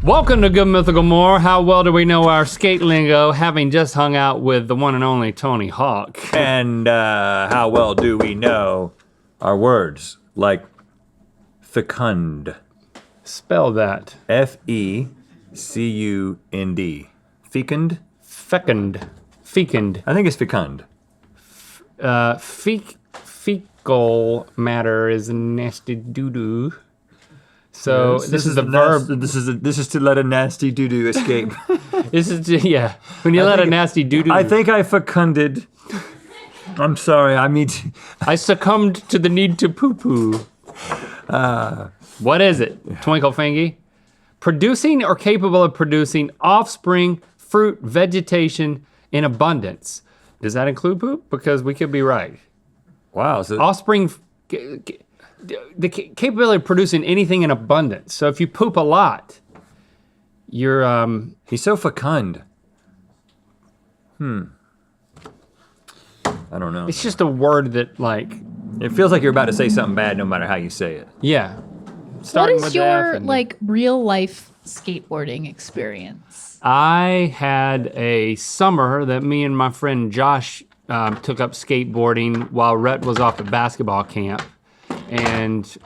Welcome to Good Mythical More. How well do we know our skate lingo, having just hung out with the one and only Tony Hawk? And how well do we know our words, like fecund? Spell that. Fecund. Fecund? Fecund. Fecund. I think it's fecund. Fecal matter is nasty doo-doo. So this is the verb. This is to let a nasty doo-doo escape. This is yeah. When you let a nasty doo-doo. I think I fecunded. I'm sorry. I succumbed to the need to poo-poo. What is it? Twinkle fingy. Producing or capable of producing offspring, fruit, vegetation in abundance. Does that include poop? Because we could be right. Wow. So Offspring. The capability of producing anything in abundance. So if you poop a lot, you're he's so fecund. I don't know. It's just a word that like. It feels like you're about to say something bad no matter how you say it. Yeah. What is your like real life skateboarding experience? I had a summer that me and my friend Josh took up skateboarding while Rhett was off at basketball camp. And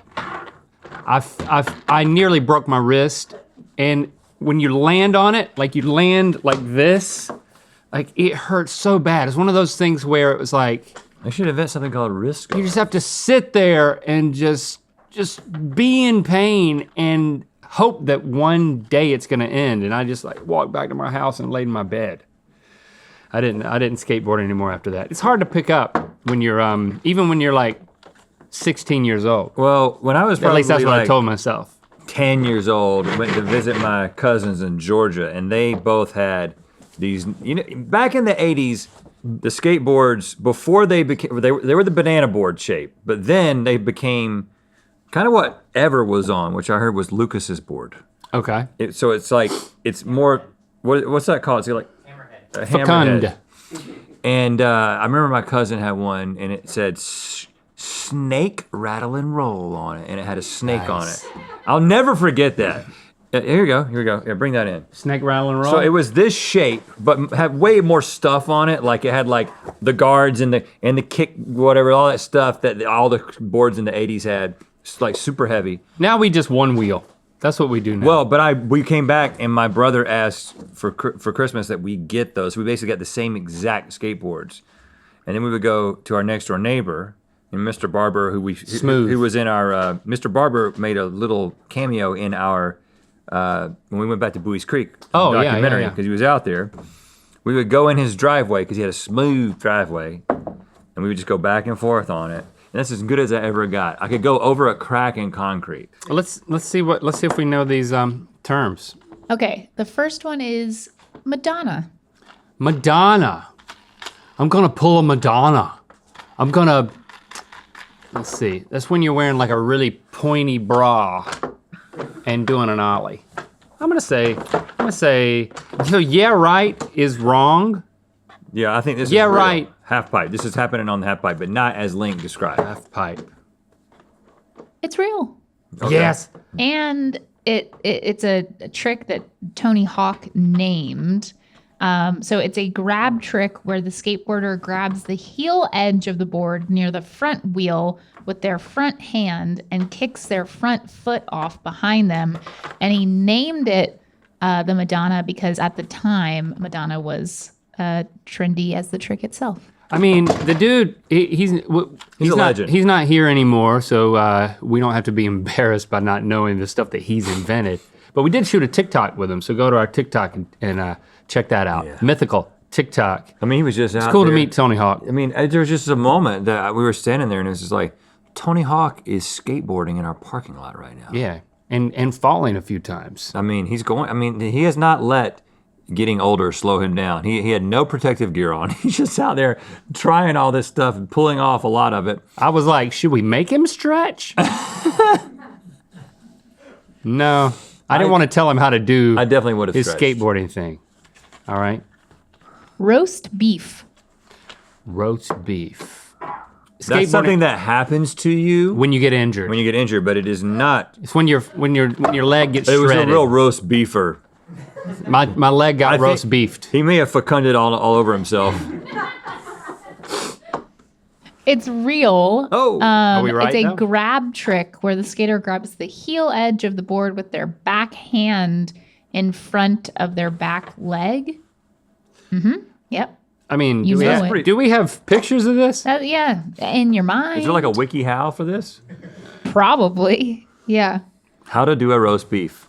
I nearly broke my wrist. And when you land on it, like you land like this, like it hurts so bad. It's one of those things where it was like, I should invent something called wrist guard. you just have to sit there and just be in pain and hope that one day it's gonna end. And I just like walked back to my house and laid in my bed. I didn't skateboard anymore after that. It's hard to pick up when you're, even when you're like 16 years old. Well, when I was probably At least that's what like I told myself. 10 years old, went to visit my cousins in Georgia, and they both had these, back in the 80s, the skateboards, before they became, they were the banana board shape, but then they became kind of what Ever was on, which I heard was Lucas's board. Okay. So it's like, it's more, what's that called? It's like a Fecund. hammerhead. And I remember my cousin had one, and it said snake, rattle, and roll on it, and it had a snake on it. I'll never forget that. Here we go. Yeah, bring that in. Snake, rattle, and roll. So it was this shape, but had way more stuff on it. Like it had like the guards and the kick, whatever, all that stuff that all the boards in the 80s had. It's like super heavy. Now we just one wheel. That's what we do now. Well, but we came back and my brother asked for Christmas that we get those. So we basically got the same exact skateboards. And then we would go to our next door neighbor, and Mr. Barber, who was in our, Mr. Barber made a little cameo in our, when we went back to Bowie's Creek documentary, because he was out there. We would go in his driveway, because he had a smooth driveway, and we would just go back and forth on it. And that's as good as I ever got. I could go over a crack in concrete. Let's see if we know these terms. Okay, the first one is Madonna. Madonna. I'm gonna pull a Madonna. Let's see. That's when you're wearing like a really pointy bra and doing an ollie. I'm gonna say, so yeah, right is wrong. Yeah, I think this is yeah, real. Right. Half pipe. This is happening on the half pipe, but not as Link described. Half pipe. It's real. Okay. Yes. And it's a trick that Tony Hawk named. So it's a grab trick where the skateboarder grabs the heel edge of the board near the front wheel with their front hand and kicks their front foot off behind them. And he named it the Madonna because at the time, Madonna was trendy as the trick itself. I mean, the dude, he's a not, legend. He's not here anymore, so we don't have to be embarrassed by not knowing the stuff that he's invented. But we did shoot a TikTok with him, so go to our TikTok and check that out. Yeah. Mythical TikTok. I mean, he was just out It's cool there. to meet Tony Hawk. I mean, there was just a moment that we were standing there and it was just like, Tony Hawk is skateboarding in our parking lot right now. Yeah, and falling a few times. I mean, he has not let getting older slow him down. He had no protective gear on. He's just out there trying all this stuff and pulling off a lot of it. I was like, should we make him stretch? No, I didn't want to tell him how to do I definitely would have his stretched. skateboarding thing. All right. Roast beef. Roast beef. That's something that happens to you when you get injured. when you get injured, but it is not. It's when your leg gets It was shredded. a real roast beefer. My leg got I think- roast beefed. He may have fecunded all over himself. It's real. Oh, are we right, It's a though? grab trick where the skater grabs the heel edge of the board with their back hand in front of their back leg. Yep. I mean, You know it. do we have pictures of this? Yeah. In your mind. is there like a WikiHow for this? Probably. Yeah. How to do a roast beef.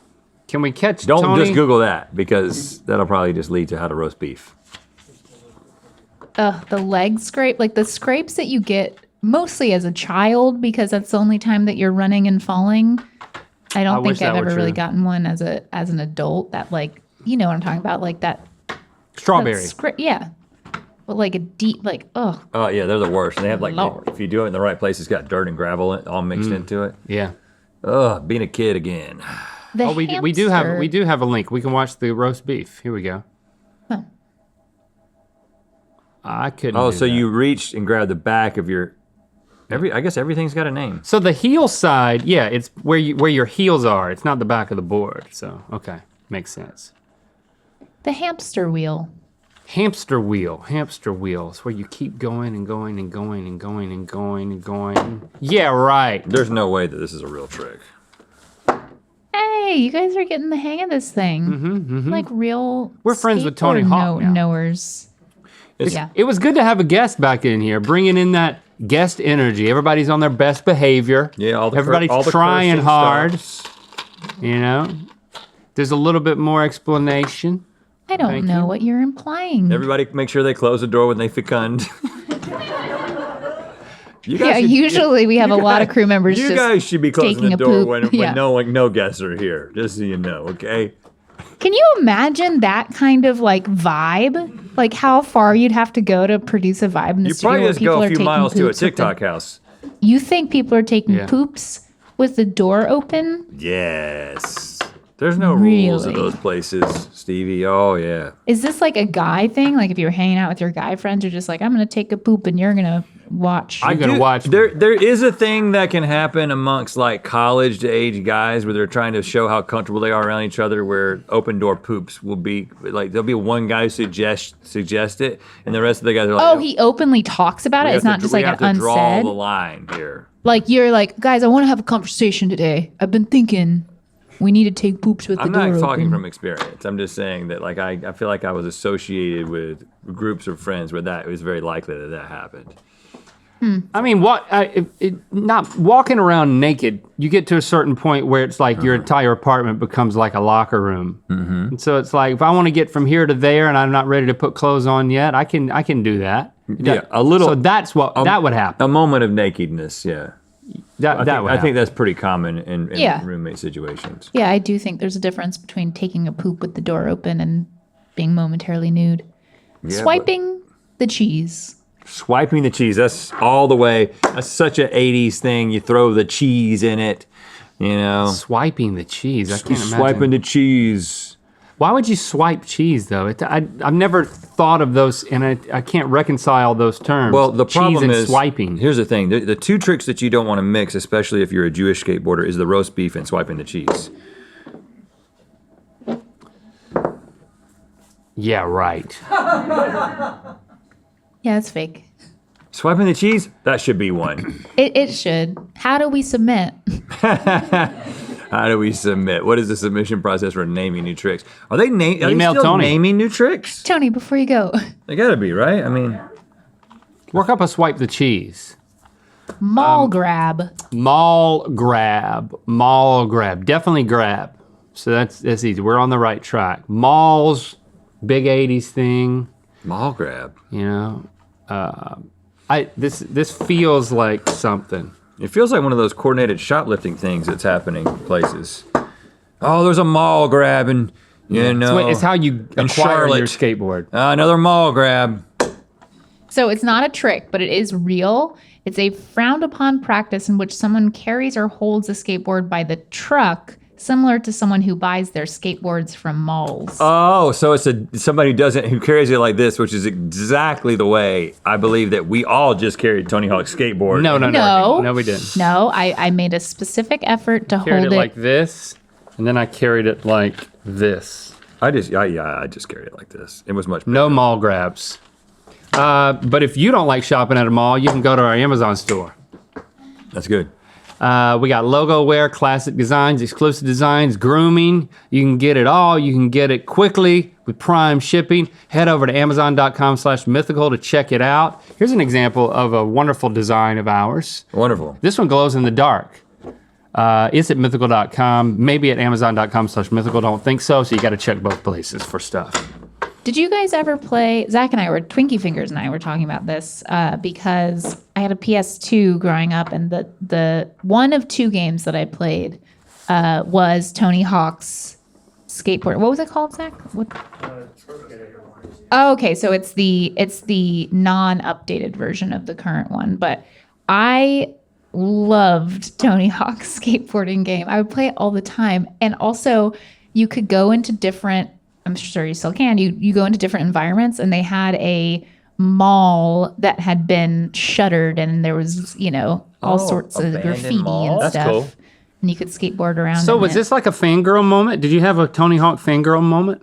Can we catch Don't Tony? just Google that because that'll probably just lead to how to roast beef. The leg scrape, like the scrapes that you get mostly as a child because that's the only time that you're running and falling. I don't wish think I've that were ever really true. gotten one as an adult that like, you know what I'm talking about, like that Strawberry. yeah. But like a deep like, oh, Oh yeah, they're the worst. And they have like Lord. if you do it in the right place, it's got dirt and gravel all mixed into it. Yeah. Ugh, being a kid again. the Oh, we do hamster- have a link. We can watch the roast beef. Here we go. Huh. I couldn't. Oh, do so that. you reached and grabbed the back of your. I guess everything's got a name. So the heel side, yeah, it's where your heels are. It's not the back of the board. So okay, makes sense. The hamster wheel. Hamster wheel. It's where you keep going and going and going and going and going and going. Yeah, right. There's no way that this is a real trick. Hey, you guys are getting the hang of this thing. Like real We're friends with Tony skateboard Hawk now. knowers. It's, Yeah. It was good to have a guest back in here, bringing in that guest energy. Everybody's on their best behavior. Yeah, everybody's all the trying cursing hard. stuff. You know, there's a little bit more explanation. I don't Thank know you. what you're implying. Everybody make sure they close the door when they fecund. You Yeah, should- usually we have a lot of crew members You just guys should be closing taking the a door poop. when Yeah. no guests are here, just so you know, okay? Can you imagine that kind of like vibe? Like how far you'd have to go to produce a vibe in the You studio probably where just people go are a few taking miles to a poops with TikTok house. You think people are taking Yeah. poops with the door open? Yes. There's no rules at Really? those places, Stevie. Oh, yeah. Is this like a guy thing? Like if you're hanging out with your guy friends, you're just like, I'm gonna take a poop and you're gonna watch. I'm gonna watch. There is a thing that can happen amongst like college age guys where they're trying to show how comfortable they are around each other. Where open door poops will be like there'll be one guy who suggest it, and the rest of the guys are like, Oh, he openly talks about we it. It's have not to- just we like have an to draw unsaid. the line here. Like you're like, guys, I want to have a conversation today. I've been thinking we need to take poops with I'm the door not talking open. from experience. I'm just saying that like I feel like I was associated with groups of friends where that it was very likely that happened. I mean, not walking around naked. You get to a certain point where it's like your entire apartment becomes like a locker room. Mm-hmm. And so it's like if I want to get from here to there and I'm not ready to put clothes on yet, I can do that. Yeah, a little. So that's what that would happen. A moment of nakedness, yeah. I think that's pretty common in Yeah. roommate situations. Yeah, I do think there's a difference between taking a poop with the door open and being momentarily nude. Yeah, Swiping the cheese. Swiping the cheese, that's all the way. That's such an 80s thing. You throw the cheese in it, you know. Swiping the cheese. I can't imagine. Swiping the cheese. Why would you swipe cheese though? I've never thought of those, and I can't reconcile those terms. Well, the cheese problem and is swiping. Here's the thing: the two tricks that you don't want to mix, especially if you're a Jewish skateboarder, is the roast beef and swiping the cheese. Yeah, right. Yeah, it's fake. Swiping the cheese, that should be one. It should. How do we submit? How do we submit? What is the submission process for naming new tricks? Are they Email still Tony. naming new tricks? Tony, before you go, They gotta be, right? I mean, Work up a swipe the cheese. mall grab. Mall grab. Definitely grab. So that's easy. We're on the right track. Malls, big 80s thing, mall grab. you know. This feels like something. It feels like one of those coordinated shoplifting things that's happening places. Oh, there's a mall grab, and you know, It's how you in acquire Charlotte. your skateboard. Another mall grab. So it's not a trick, but it is real. It's a frowned upon practice in which someone carries or holds a skateboard by the truck similar to someone who buys their skateboards from malls. Oh, so it's somebody who carries it like this, which is exactly the way I believe that we all just carried Tony Hawk's skateboard. No, we didn't. No, I made a specific effort to Carried hold it like this, and then I carried it like this. I just carried it like this. It was much better. No mall grabs. But if you don't like shopping at a mall, you can go to our Amazon store. That's good. We got logo wear, classic designs, exclusive designs, grooming. You can get it all. You can get it quickly with Prime shipping. Head over to amazon.com/mythical to check it out. Here's an example of a wonderful design of ours. Wonderful. This one glows in the dark. It's at mythical.com, maybe at amazon.com/mythical. Don't think so you got to check both places for stuff. Did you guys ever play, Zach and I Twinkie Fingers and I were talking about this because I had a PS2 growing up, and the one of two games that I played was Tony Hawk's skateboard. What was it called, Zach? Oh, okay, so it's the non-updated version of the current one, but I loved Tony Hawk's skateboarding game. I would play it all the time, and also you could go into different, I'm sure you still can. You go into different environments, and they had a mall that had been shuttered, and there was, all sorts of graffiti and That's stuff. cool. And you could skateboard around. So in was it. this like a fangirl moment? Did you have a Tony Hawk fangirl moment?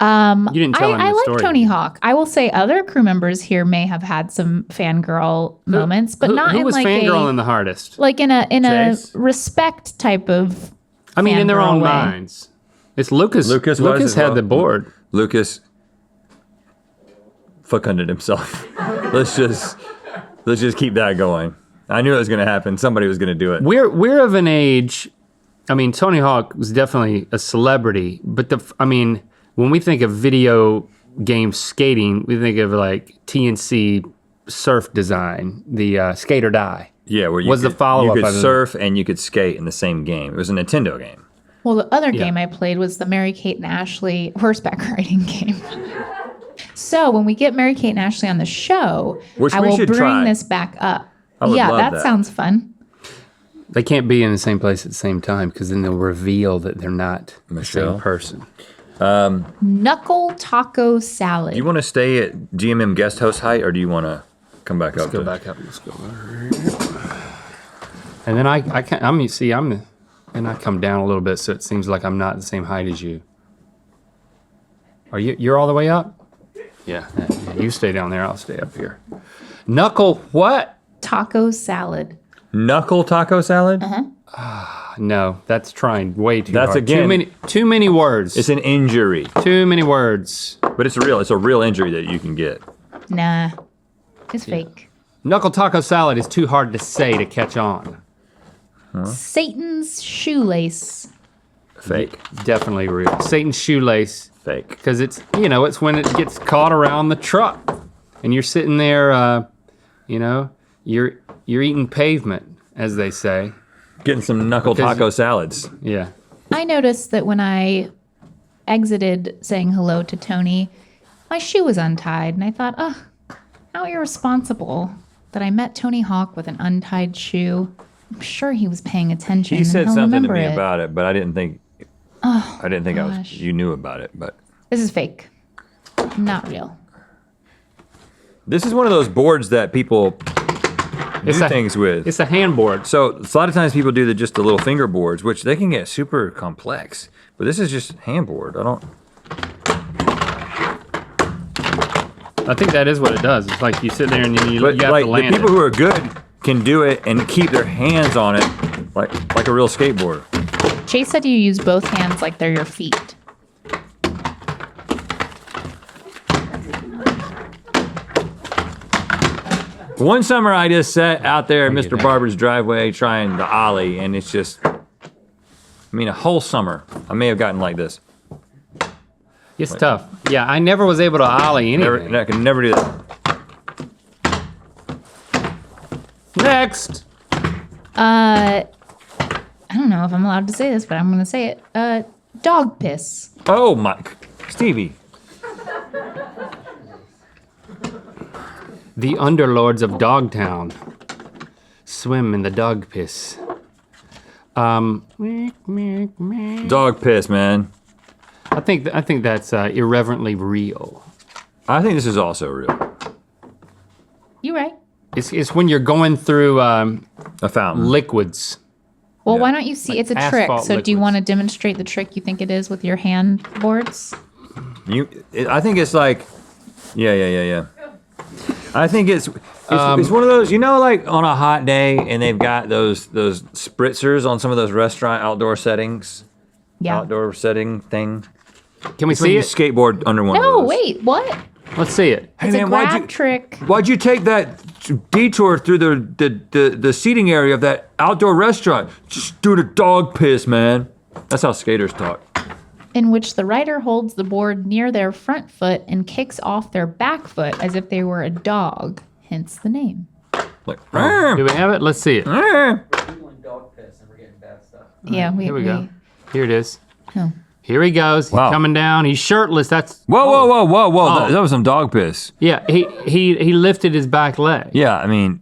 You didn't tell him I the like story. Tony Hawk. I will say other crew members here may have had some fangirl moments, but not who in was like fangirling the hardest? like in a Chase? respect type of. I mean, in their fangirl own way. minds. It's Lucas. Lucas was Lucas as had well. the board. Lucas fecunded himself. let's just keep that going. I knew it was going to happen. Somebody was going to do it. We're of an age. I mean, Tony Hawk was definitely a celebrity, but when we think of video game skating, we think of like TNC surf design, the Skate or Die. Yeah, where you Was the could, follow-up you of could it. surf and you could skate in the same game. It was a Nintendo game. Well, the other game I played was the Mary-Kate and Ashley horseback riding game. So when we get Mary-Kate and Ashley on the show, Which I we will should bring try. this back up. I would Yeah, love that sounds fun. They can't be in the same place at the same time because then they'll reveal that they're not the Michelle? same person. Knuckle taco salad. Do you want to stay at GMM guest host height, or do you want to come back up? Go back up. Let's go. And then I come down a little bit, so it seems like I'm not the same height as you. You're all the way up? Yeah. You stay down there. I'll stay up here. Knuckle what? Taco salad. Knuckle taco salad? No, that's trying way too That's hard. again- Too many words. It's an injury, Too many words. but it's a real injury that you can get. Nah, it's fake. Knuckle taco salad is too hard to say to catch on. Satan's shoelace. Fake. Definitely real. Satan's shoelace. Fake. Because it's when it gets caught around the truck and you're sitting there, you're eating pavement, as they say. Getting some knuckle Because- taco salads. Yeah. I noticed that when I exited saying hello to Tony, my shoe was untied, and I thought, how irresponsible that I met Tony Hawk with an untied shoe. I'm sure he was paying attention. He said and he'll something to remember me it. about it, but I didn't think. gosh. You knew about it, but This is fake. Not real. this is one of those boards that people do things with. It's a handboard. So a lot of times people do just the little finger boards, which they can get super complex. But this is just handboard. I think that is what it does. It's like you sit there and you But have like to the land people it. who are good can do it and keep their hands on it like a real skateboarder. Chase said you use both hands like they're your feet. One summer I just sat out there at Mr. Barber's driveway trying the ollie, and it's just, a whole summer I may have gotten like this. It's tough. Yeah, I never was able to ollie anything. I can never do that. Next. I don't know if I'm allowed to say this, but I'm going to say it. Dog piss. Oh my, Stevie. The underlords of Dogtown swim in the dog piss. Dog piss, man. I think that's irreverently real. I think this is also real. You right. It's when you're going through A fountain. liquids. Well, Yeah. why don't you see? Like It's a trick. asphalt So, do you liquids. want to demonstrate the trick you think it is with your hand boards? I think it's like, yeah. I think it's one of those, like on a hot day and they've got those spritzers on some of those restaurant outdoor settings. Yeah. Outdoor setting thing. Can we When see you it? skateboard under one of No, those. wait. What? Let's see it. Hey, It's a man, grab trick. why'd you take that detour through the seating area of that outdoor restaurant? Just do the dog piss, man. That's how skaters talk. In which the rider holds the board near their front foot and kicks off their back foot as if they were a dog, hence the name. Like, Do we have it? Let's see it. Dog piss and we're getting bad stuff. Yeah, Here we go. Here it is. Oh. Here he goes. He's Wow. coming down. He's shirtless. That's whoa. Oh. That was some dog piss. yeah. He lifted his back leg. Yeah, I mean,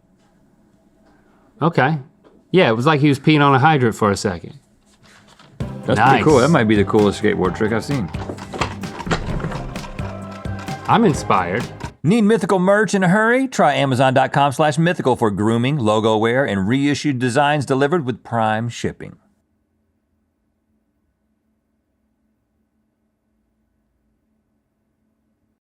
Okay. Yeah, it was like he was peeing on a hydrant for a second. that's Nice. pretty cool. That might be the coolest skateboard trick I've seen. I'm inspired. Need Mythical merch in a hurry? Try Amazon.com/mythical for grooming, logo wear, and reissued designs delivered with Prime shipping.